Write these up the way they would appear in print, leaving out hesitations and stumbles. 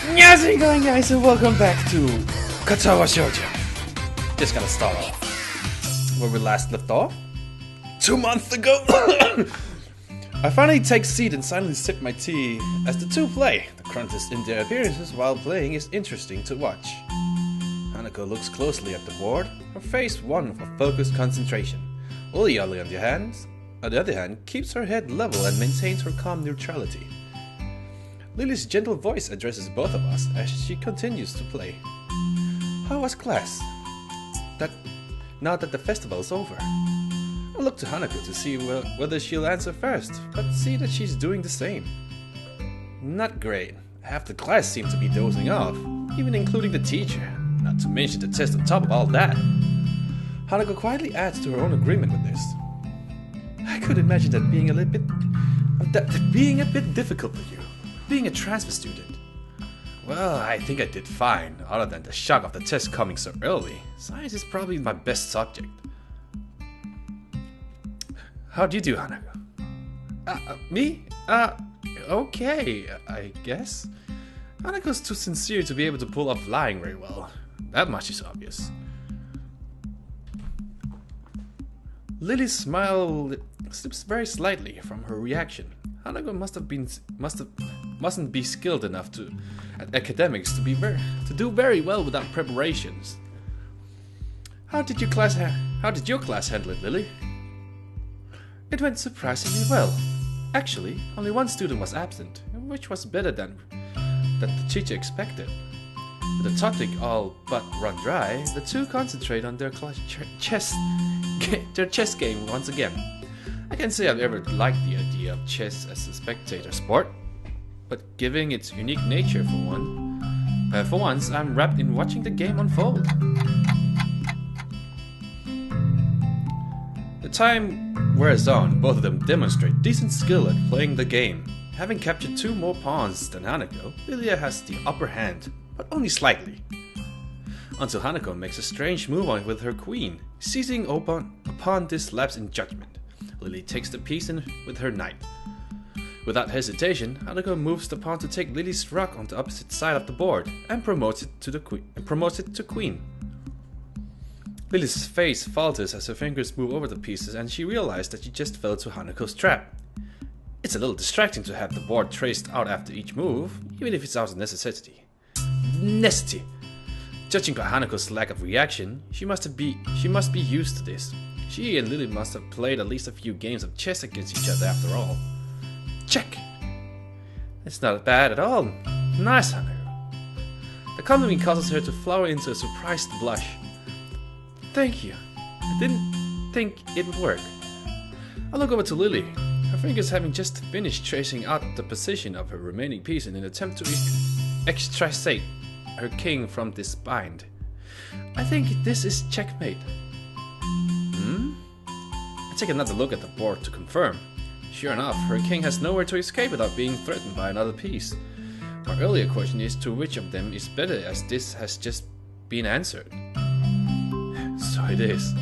How's it going, guys, and welcome back to Katawa Shoujo. Just gonna start off where we last left off 2 months ago. I finally take a seat and silently sip my tea as the two play. The crunches in their appearances while playing is interesting to watch. Hanako looks closely at the board, her face one of focused concentration. Lily, on the other hand, keeps her head level and maintains her calm neutrality. Lily's gentle voice addresses both of us as she continues to play. How was class? Now that the festival is over. I look to Hanako to see whether she'll answer first, but see that she's doing the same. Not great. Half the class seemed to be dozing off, even including the teacher, not to mention the test on top of all that. Hanako quietly adds to her own agreement with this. I could imagine that being a bit difficult for you. Being a transfer student. Well, I think I did fine, other than the shock of the test coming so early. Science is probably my best subject. How'd you do, Hanako? Me? Okay, I guess. Hanako's too sincere to be able to pull off lying very well. That much is obvious. Lily's smile slips very slightly from her reaction. Hanako mustn't be skilled enough at academics to do very well without preparations. How did your class handle it, Lily? It went surprisingly well. Actually, only one student was absent, which was better than the teacher expected. With the topic all but run dry, the two concentrate on their chess game once again. I can't say I've ever liked the idea of chess as a spectator sport, but given its unique nature for once, I'm wrapped in watching the game unfold. The time wears on, both of them demonstrate decent skill at playing the game. Having captured 2 more pawns than Hanako, Lilia has the upper hand, but only slightly. Until Hanako makes a strange move on with her queen, seizing upon this lapse in judgment. Lily takes the piece in with her knight. Without hesitation, Hanako moves the pawn to take Lily's rook on the opposite side of the board and promotes it to queen. Lily's face falters as her fingers move over the pieces and she realizes that she just fell to Hanako's trap. It's a little distracting to have the board traced out after each move, even if it's out of necessity. Judging by Hanako's lack of reaction, she must be used to this. She and Lily must have played at least a few games of chess against each other after all. Check! It's not bad at all. Nice, Hanako. The compliment causes her to flower into a surprised blush. Thank you. I didn't think it would work. I look over to Lily, her fingers having just finished tracing out the position of her remaining piece in an attempt to extricate her king from this bind. I think this is checkmate. I take another look at the board to confirm. Sure enough, her king has nowhere to escape without being threatened by another piece. My earlier question is to which of them is better, as this has just been answered. So it is.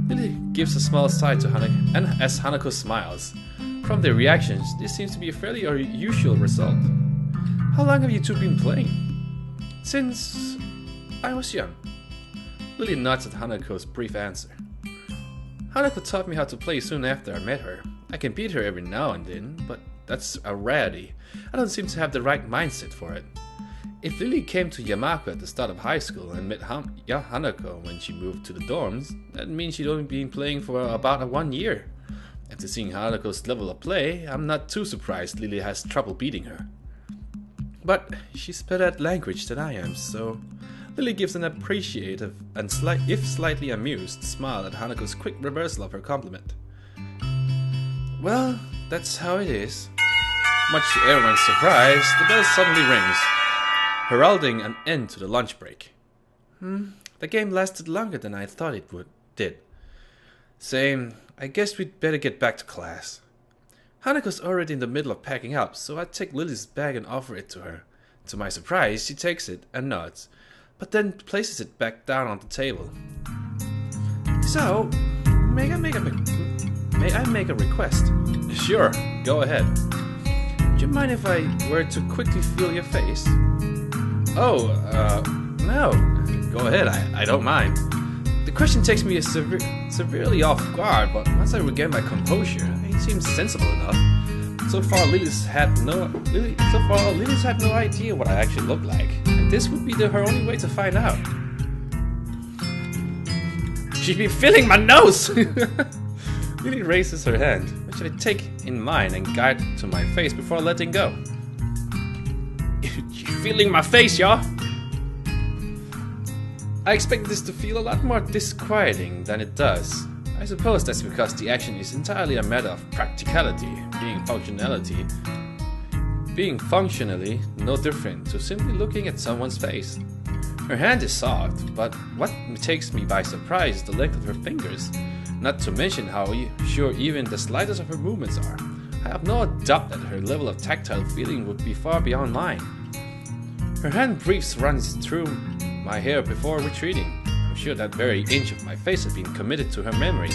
Lily gives a small sigh to Hanako, and as Hanako smiles. From their reactions, this seems to be a fairly unusual result. How long have you two been playing? Since I was young. Lily nods at Hanako's brief answer. Hanako taught me how to play soon after I met her. I can beat her every now and then, but that's a rarity. I don't seem to have the right mindset for it. If Lily came to Yamako at the start of high school and met Hanako when she moved to the dorms, that means she'd only been playing for about 1 year. After seeing Hanako's level of play, I'm not too surprised Lily has trouble beating her. But she's better at language than I am, so... Lily gives an appreciative and if slightly amused smile at Hanako's quick reversal of her compliment. Well, that's how it is. Much to everyone's surprise, the bell suddenly rings, heralding an end to the lunch break. The game lasted longer than I thought it did. Same, I guess we'd better get back to class. Hanako's already in the middle of packing up, so I take Lily's bag and offer it to her. To my surprise, she takes it and nods, but then places it back down on the table. So, may I make a request? Sure, go ahead. Would you mind if I were to quickly feel your face? Oh, no. Go ahead, I don't mind. The question takes me severely off guard, but once I regain my composure, he seems sensible enough. So far, Lily's had no idea what I actually look like, and this would be her only way to find out. She's been feeling my nose! Lily raises her hand, which I take in mine and guide to my face before letting go. You feeling my face, y'all? I expect this to feel a lot more disquieting than it does. I suppose that's because the action is entirely a matter of practicality, being functionally no different to simply looking at someone's face. Her hand is soft, but what takes me by surprise is the length of her fingers, not to mention how sure even the slightest of her movements are. I have no doubt that her level of tactile feeling would be far beyond mine. Her hand briefly runs through my hair before retreating. I'm sure that very inch of my face has been committed to her memory.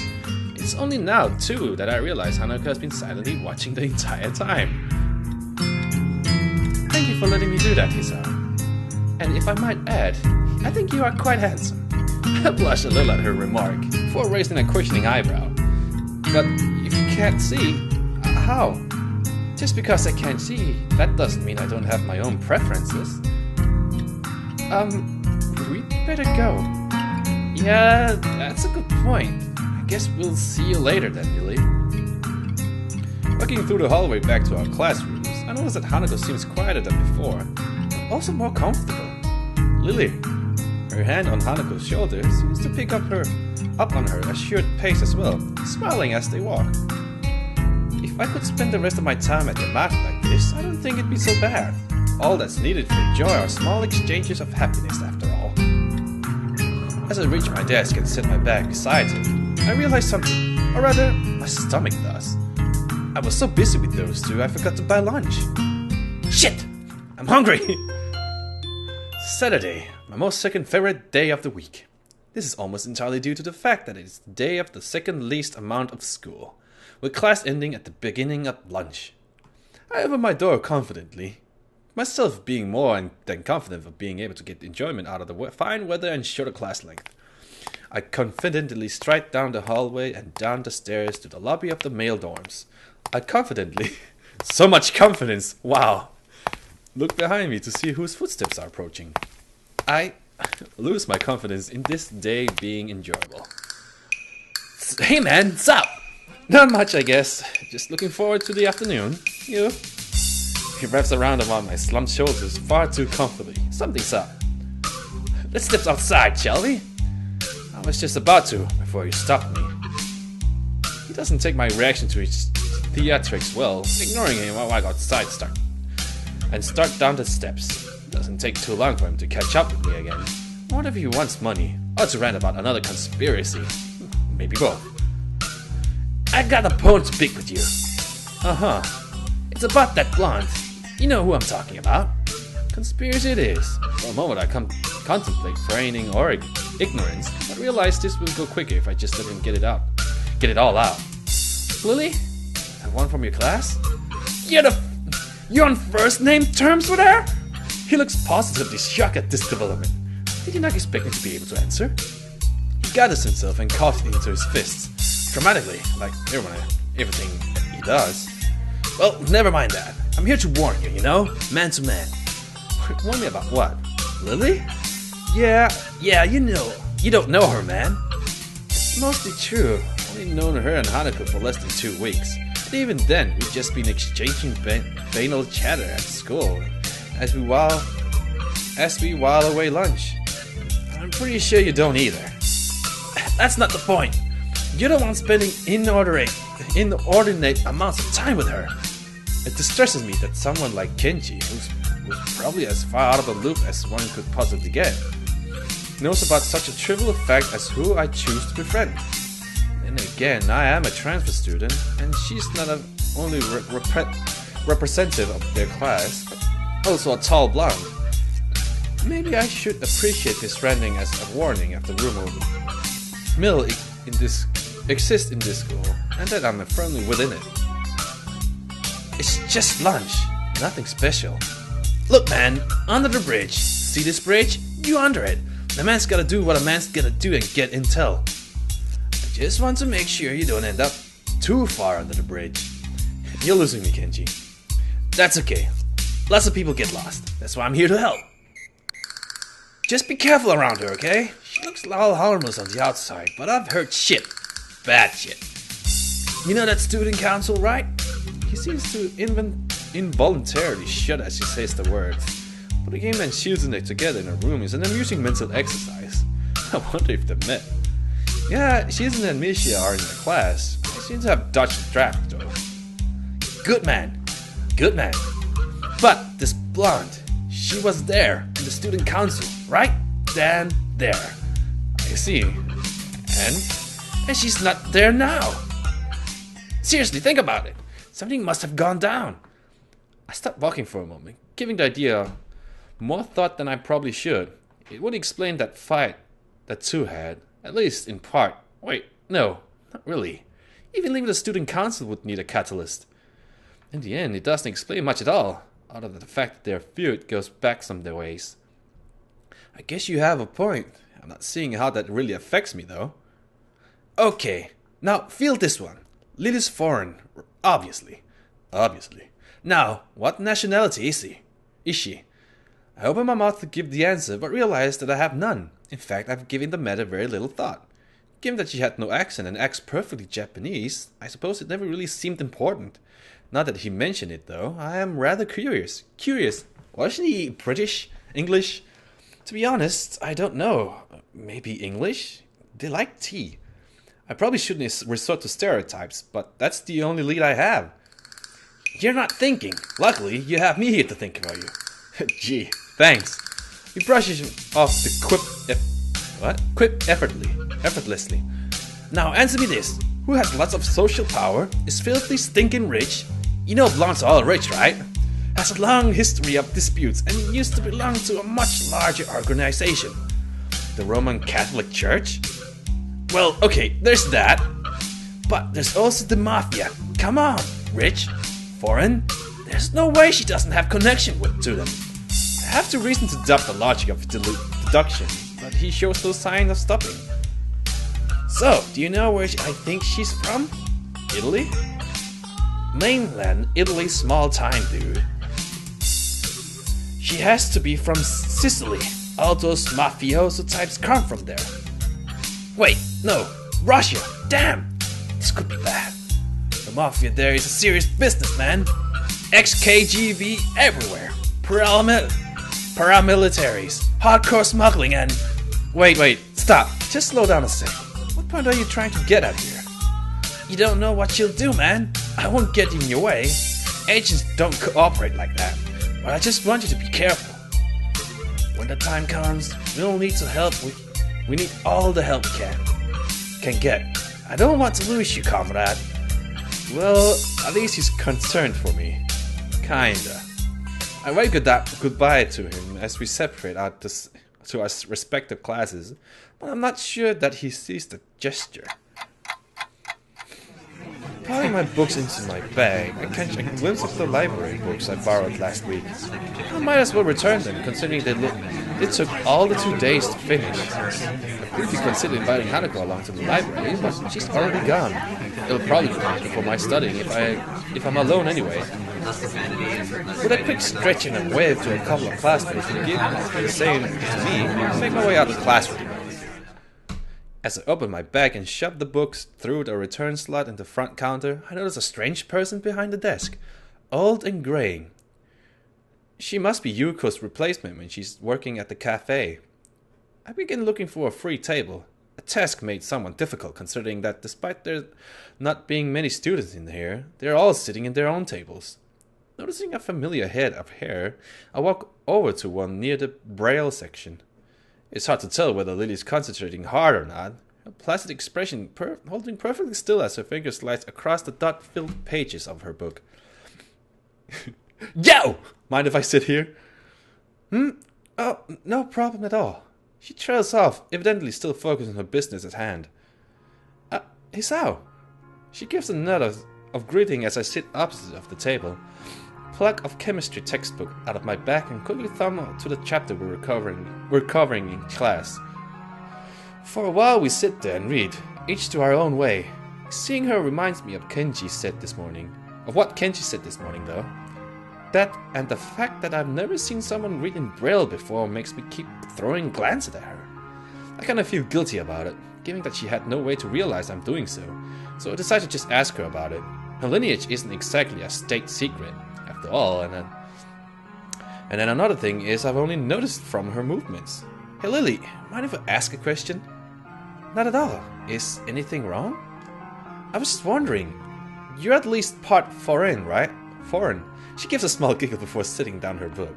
It's only now, too, that I realize Hanako has been silently watching the entire time. Thank you for letting me do that, Kizaru. And if I might add, I think you are quite handsome. I blushed a little at her remark, before raising a questioning eyebrow. But if you can't see, how? Just because I can't see, that doesn't mean I don't have my own preferences. We'd better go. Yeah, that's a good point. I guess we'll see you later then, Lily. Walking through the hallway back to our classrooms, I noticed that Hanako seems quieter than before, but also more comfortable. Lily, her hand on Hanako's shoulder, seems to pick up on her assured pace as well, smiling as they walk. If I could spend the rest of my time at the mat like this, I don't think it'd be so bad. All that's needed for joy are small exchanges of happiness after all. As I reach my desk and set my bag beside it, I realize something, or rather, my stomach does. I was so busy with those two, I forgot to buy lunch. Shit! I'm hungry! Saturday, my most second favorite day of the week. This is almost entirely due to the fact that it is the day of the second least amount of school, with class ending at the beginning of lunch. I open my door confidently, myself being more than confident of being able to get enjoyment out of the fine weather and shorter class length. I confidently stride down the hallway and down the stairs to the lobby of the male dorms. So much confidence, wow! Look behind me to see whose footsteps are approaching. I lose my confidence in this day being enjoyable. Hey man, what's up? Not much, I guess. Just looking forward to the afternoon. You? He wraps around my slumped shoulders far too comfortably. Something's up. Let's step outside, shall we? I was just about to, before you stopped me. He doesn't take my reaction to his theatrics well, ignoring him while I go outside and start down the steps. It doesn't take too long for him to catch up with me again. I wonder if he wants money, or to rant about another conspiracy. Maybe both. I got a bone to pick with you. Uh-huh. It's about that blonde. You know who I'm talking about. Conspiracy it is. For a moment I contemplate feigning or ignorance, but realize this will go quicker if I just let him get it all out. Lily? That one from your class? You're on first name terms with her? He looks positively shocked at this development. Did you not expect me to be able to answer? He gathers himself and coughs into his fists, dramatically, like everything he does. Well, never mind that. I'm here to warn you, you know? Man to man. Warn me about what? Lily? Yeah, you know. You don't know her, man. It's mostly true. I've only known her and Hanako for less than 2 weeks. And even then, we've just been exchanging banal chatter at school as we while away lunch. I'm pretty sure you don't either. That's not the point. You're the one spending inordinate amounts of time with her. It distresses me that someone like Kenji, who's probably as far out of the loop as one could possibly get, knows about such a trivial fact as who I choose to befriend. And again, I am a transfer student, and she's not only representative of their class, but also a tall blonde. Maybe I should appreciate this rending as a warning of the rumor mill exists in this school, and that I'm firmly within it. It's just lunch. Nothing special. Look, man, under the bridge. See this bridge? You under it. A man's gotta do what a man's gotta do and get intel. I just want to make sure you don't end up too far under the bridge. You're losing me, Kenji. That's okay. Lots of people get lost. That's why I'm here to help. Just be careful around her, okay? She looks all harmless on the outside, but I've heard shit. Bad shit. You know that student council, right? He seems to involuntarily shut as he says the words. Putting him and Shizune together in a room is an amusing mental exercise. I wonder if they met. Yeah, Shizune and Misha are in the class. They seem to have dodged the draft, though. Good man. Good man. But this blonde, she was there in the student council, right? Then there. I see. And she's not there now. Seriously, think about it. Something must have gone down. I stopped walking for a moment, giving the idea more thought than I probably should. It would explain that fight that two had, at least in part. Wait, no, not really. Even leaving the student council would need a catalyst. In the end, it doesn't explain much at all, other than the fact that their feud goes back some ways. I guess you have a point. I'm not seeing how that really affects me, though. Okay, now feel this one. Lily's foreign, obviously. Obviously. Now, what nationality is she? I opened my mouth to give the answer, but realized that I have none. In fact, I've given the matter very little thought. Given that she had no accent and acts perfectly Japanese, I suppose it never really seemed important. Not that he mentioned it, though. I am rather curious. Wasn't he British? English? To be honest, I don't know. Maybe English? They like tea. I probably shouldn't resort to stereotypes, but that's the only lead I have. You're not thinking. Luckily, you have me here to think about you. Gee, thanks. He brushes off the quip effortlessly. Now answer me this. Who has lots of social power, is filthy stinking rich? You know blondes are all rich, right? Has a long history of disputes and used to belong to a much larger organization. The Roman Catholic Church? Well, okay, there's that. But there's also the mafia. Come on, rich, foreign. There's no way she doesn't have connection to them. I have to reason to doubt the logic of deduction, but he shows no sign of stopping. So, do you know where I think she's from? Italy? Mainland Italy, small time, dude. She has to be from Sicily. All those mafioso types come from there. Wait, no, Russia. Damn, this could be bad. The mafia there is a serious business, man. Ex-KGB everywhere. Paramilitaries, hardcore smuggling, and... Wait, stop. Just slow down a sec. What point are you trying to get at here? You don't know what she'll do, man. I won't get in your way. Agents don't cooperate like that. But I just want you to be careful. When the time comes, we'll need to help. We need all the help we can get. I don't want to lose you, comrade. Well, at least he's concerned for me. Kinda. I wave goodbye to him as we separate out to our respective classes, but I'm not sure that he sees the gesture. Piling my books into my bag, I catch a glimpse of the library books I borrowed last week. I might as well return them, considering they took all the 2 days to finish. I briefly considered inviting Hanako along to the library, but she's already gone. It'll probably be for my studying if I'm alone anyway. With a quick stretch and a wave to a couple of classmates who give the same to me, I make my way out of the classroom. As I open my bag and shove the books through the return slot in the front counter, I notice a strange person behind the desk, old and graying. She must be Yuko's replacement when she's working at the cafe. I begin looking for a free table, a task made somewhat difficult considering that despite there not being many students in here, they're all sitting in their own tables. Noticing a familiar head of hair, I walk over to one near the braille section. It's hard to tell whether Lily's concentrating hard or not. A placid expression holding perfectly still as her finger slides across the dot-filled pages of her book. Yo! Mind if I sit here? Oh, no problem at all. She trails off, evidently still focused on her business at hand. Hisao. She gives a nod of greeting as I sit opposite of the table. clock of chemistry textbook out of my bag and quickly thumb to the chapter we're covering in class. For a while we sit there and read, each to our own way. Seeing her reminds me of what Kenji said this morning, though. That and the fact that I've never seen someone read in Braille before makes me keep throwing glances at her. I kinda feel guilty about it, given that she had no way to realize I'm doing so I decided to just ask her about it. Her lineage isn't exactly a state secret, after all, and then another thing is I've only noticed from her movements. Hey Lily, mind if I ask a question? Not at all. Is anything wrong? I was just wondering, you're at least part foreign, right? Foreign. She gives a small giggle before sitting down her book.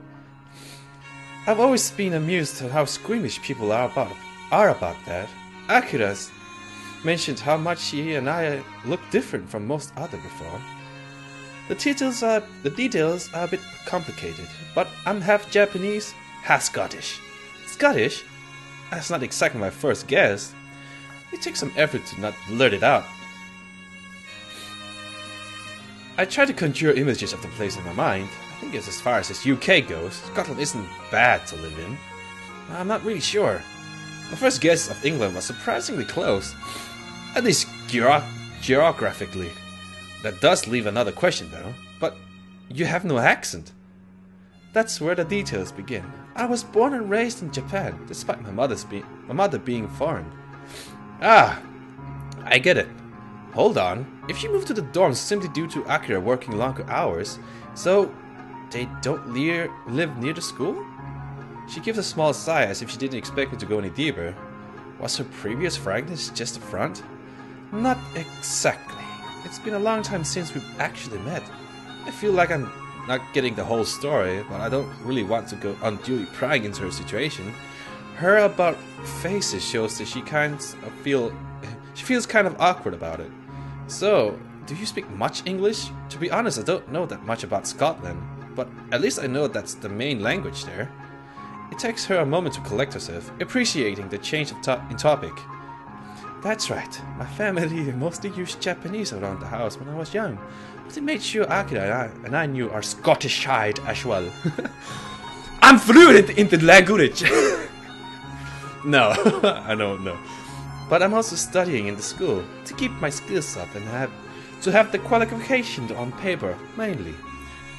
I've always been amused at how squeamish people are about that. Akira's mentioned how much she and I look different from most other before. The details are a bit complicated, but I'm half Japanese, half Scottish. Scottish? That's not exactly my first guess. It takes some effort to not blurt it out. I try to conjure images of the place in my mind. I think it's as far as this UK goes. Scotland isn't bad to live in. I'm not really sure. My first guess of England was surprisingly close. At least geographically. That does leave another question though. But you have no accent. That's where the details begin. I was born and raised in Japan, despite my mother being foreign. Ah, I get it. Hold on. If you moved to the dorms simply due to Akira working longer hours, so they don't live near the school? She gives a small sigh as if she didn't expect me to go any deeper. Was her previous frankness just a front? Not exactly. It's been a long time since we've actually met. I feel like I'm not getting the whole story, but I don't really want to go unduly prying into her situation. Her about faces shows that she feels kind of awkward about it. So, do you speak much English? To be honest, I don't know that much about Scotland, but at least I know that's the main language there. It takes her a moment to collect herself, appreciating the change in topic. That's right, my family mostly used Japanese around the house when I was young, but they made sure Akira and I knew our Scottish side as well. I'm fluent in the language! No, I don't know. But I'm also studying in the school to keep my skills up and have the qualification on paper, mainly.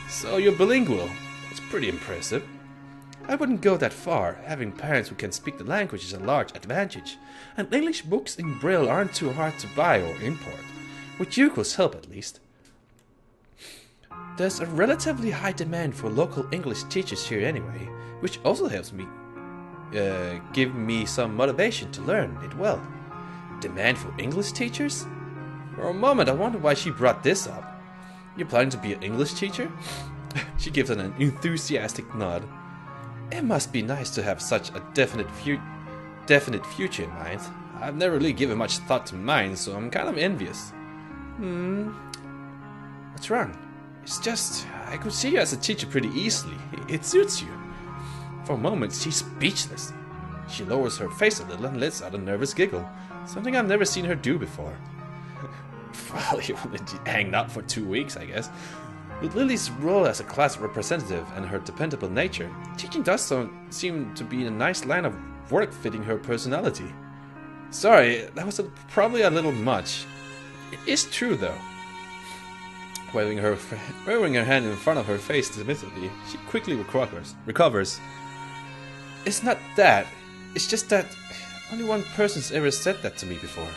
So you're bilingual. That's pretty impressive. I wouldn't go that far. Having parents who can speak the language is a large advantage, and English books in Braille aren't too hard to buy or import. With Yuko's help, at least. There's a relatively high demand for local English teachers here anyway, which also helps me give me some motivation to learn it well. Demand for English teachers? For a moment I wondered why she brought this up. You're planning to be an English teacher? She gives an enthusiastic nod. It must be nice to have such a definite future in mind. I've never really given much thought to mine, so I'm kind of envious. What's wrong? It's just, I could see you as a teacher pretty easily. It suits you. For a moment, she's speechless. She lowers her face a little and lets out a nervous giggle, something I've never seen her do before. Well, you only hang out for 2 weeks, I guess. With Lily's role as a class representative and her dependable nature, teaching does seem to be a nice line of work fitting her personality. Sorry, that was probably a little much. It is true, though. Waving her hand in front of her face dismissively, she quickly recovers. It's not that. It's just that only one person's ever said that to me before.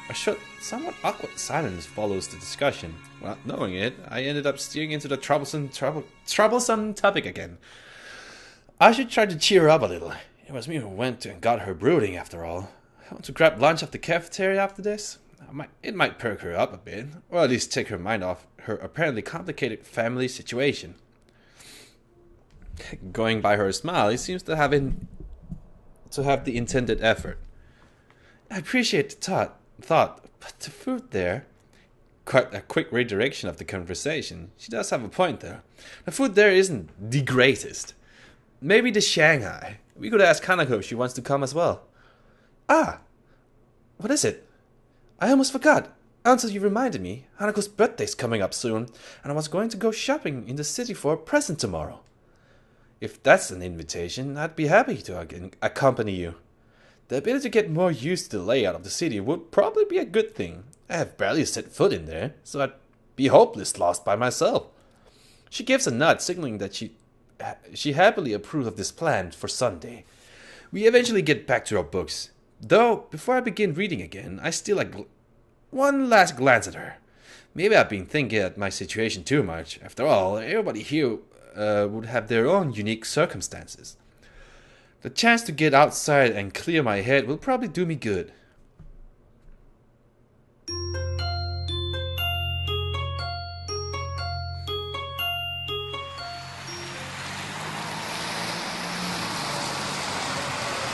A short, somewhat awkward silence follows the discussion. Without knowing it, I ended up steering into the troublesome topic again. I should try to cheer her up a little. It was me who went and got her brooding, after all. I want to grab lunch at the cafeteria after this. It might perk her up a bit, or at least take her mind off her apparently complicated family situation. Going by her smile, it seems to have the intended effort. I appreciate the thought, but the food there... Quite a quick redirection of the conversation. She does have a point there. The food there isn't the greatest. Maybe the Shanghai. We could ask Hanako if she wants to come as well. Ah! What is it? I almost forgot. until you reminded me, Hanako's birthday's coming up soon, and I was going to go shopping in the city for a present tomorrow. If that's an invitation, I'd be happy to accompany you. The ability to get more used to the layout of the city would probably be a good thing. I have barely set foot in there, so I'd be hopeless lost by myself. She gives a nod, signaling that she happily approved of this plan for Sunday. We eventually get back to our books. Though, before I begin reading again, I steal one last glance at her. Maybe I've been thinking at my situation too much. After all, everybody here would have their own unique circumstances. The chance to get outside and clear my head will probably do me good.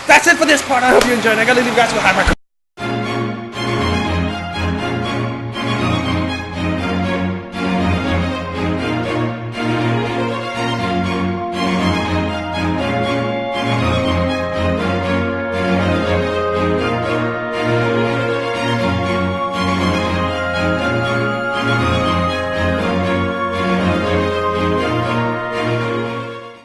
That's it for this part. I hope you enjoyed. I gotta leave you guys with